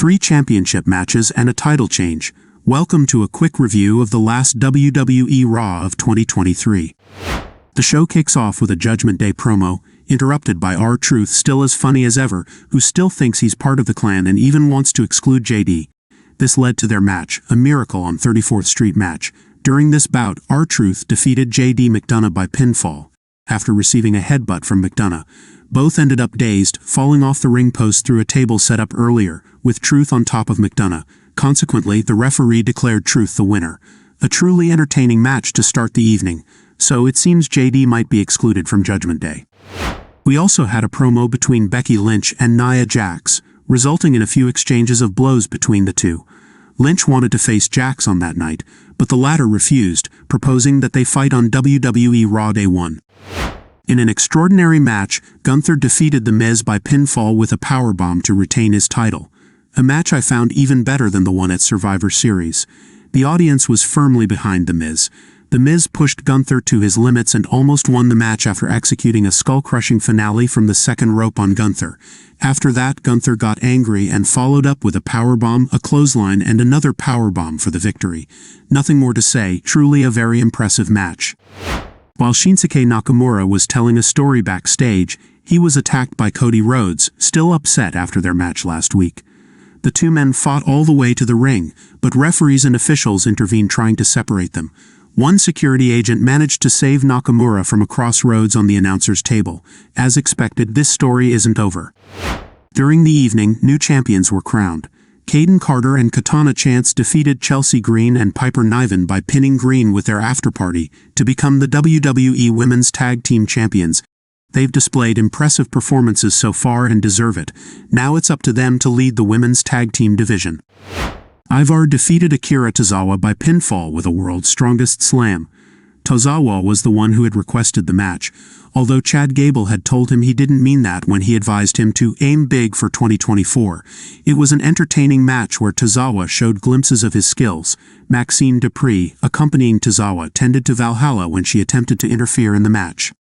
3 championship matches and a title change. Welcome to a quick review of the last WWE Raw of 2023. The show kicks off with a Judgment Day promo, interrupted by R-Truth, still as funny as ever, who still thinks he's part of the clan and even wants to exclude JD. This led to their match, a Miracle on 34th Street match. During this bout, R-Truth defeated JD McDonagh by pinfall. After receiving a headbutt from McDonagh, both ended up dazed, falling off the ring post through a table set up earlier, with Truth on top of McDonagh. Consequently, the referee declared Truth the winner. A truly entertaining match to start the evening, so it seems JD might be excluded from Judgment Day. We also had a promo between Becky Lynch and Nia Jax, resulting in a few exchanges of blows between the two. Lynch wanted to face Jax on that night, but the latter refused, proposing that they fight on WWE Raw Day 1. In an extraordinary match, Gunther defeated The Miz by pinfall with a powerbomb to retain his title. A match I found even better than the one at Survivor Series. The audience was firmly behind The Miz. The Miz pushed Gunther to his limits and almost won the match after executing a skull-crushing finale from the second rope on Gunther. After that, Gunther got angry and followed up with a powerbomb, a clothesline, and another powerbomb for the victory. Nothing more to say, truly a very impressive match. While Shinsuke Nakamura was telling a story backstage, he was attacked by Cody Rhodes, still upset after their match last week. The two men fought all the way to the ring, but referees and officials intervened trying to separate them. One security agent managed to save Nakamura from a crossroads on the announcer's table. As expected, this story isn't over. During the evening, new champions were crowned. Kayden Carter and Katana Chance defeated Chelsea Green and Piper Niven by pinning Green with their afterparty to become the WWE Women's Tag Team Champions. They've displayed impressive performances so far and deserve it. Now it's up to them to lead the Women's Tag Team division. Ivar defeated Akira Tozawa by pinfall with a World's Strongest Slam. Tozawa was the one who had requested the match, although Chad Gable had told him he didn't mean that when he advised him to aim big for 2024. It was an entertaining match where Tozawa showed glimpses of his skills. Maxine Dupree, accompanying Tozawa, tended to Valhalla when she attempted to interfere in the match.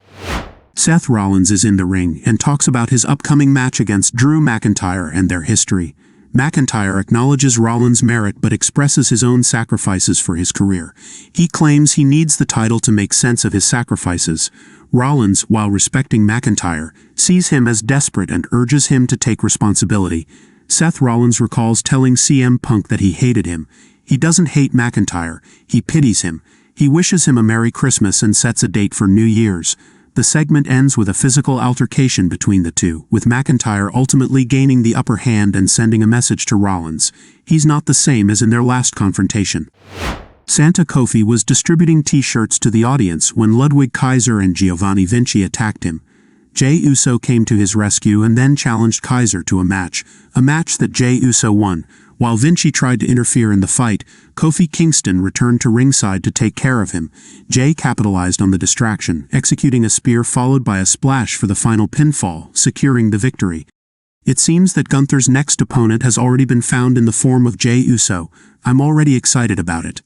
Seth Rollins is in the ring and talks about his upcoming match against Drew McIntyre and their history. McIntyre acknowledges Rollins' merit but expresses his own sacrifices for his career. He claims he needs the title to make sense of his sacrifices. Rollins, while respecting McIntyre, sees him as desperate and urges him to take responsibility. Seth Rollins recalls telling CM Punk that he hated him. He doesn't hate McIntyre, he pities him. He wishes him a Merry Christmas and sets a date for New Year's. The segment ends with a physical altercation between the two, with McIntyre ultimately gaining the upper hand and sending a message to Rollins. He's not the same as in their last confrontation. Santa Kofi was distributing t-shirts to the audience when Ludwig Kaiser and Giovanni Vinci attacked him. Jey Uso came to his rescue and then challenged Kaiser to a match that Jey Uso won. While Vinci tried to interfere in the fight, Kofi Kingston returned to ringside to take care of him. Jey capitalized on the distraction, executing a spear followed by a splash for the final pinfall, securing the victory. It seems that Gunther's next opponent has already been found in the form of Jey Uso. I'm already excited about it.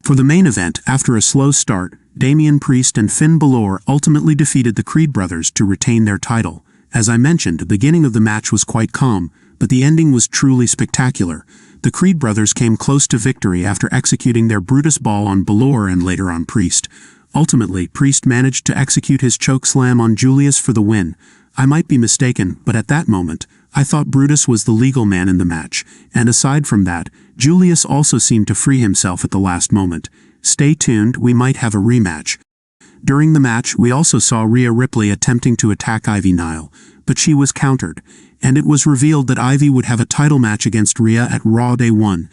For the main event, after a slow start, Damian Priest and Finn Balor ultimately defeated the Creed brothers to retain their title. As I mentioned, the beginning of the match was quite calm, but the ending was truly spectacular. The Creed brothers came close to victory after executing their Brutus Ball on Balor and later on Priest. Ultimately, Priest managed to execute his chokeslam on Julius for the win. I might be mistaken, but at that moment, I thought Brutus was the legal man in the match, and aside from that, Julius also seemed to free himself at the last moment. Stay tuned, we might have a rematch. During the match, we also saw Rhea Ripley attempting to attack Ivy Nile, but she was countered, and it was revealed that Ivy would have a title match against Rhea at Raw Day 1.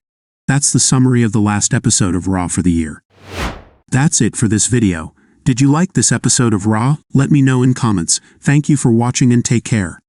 That's the summary of the last episode of Raw for the year. That's it for this video. Did you like this episode of Raw? Let me know in comments. Thank you for watching and take care.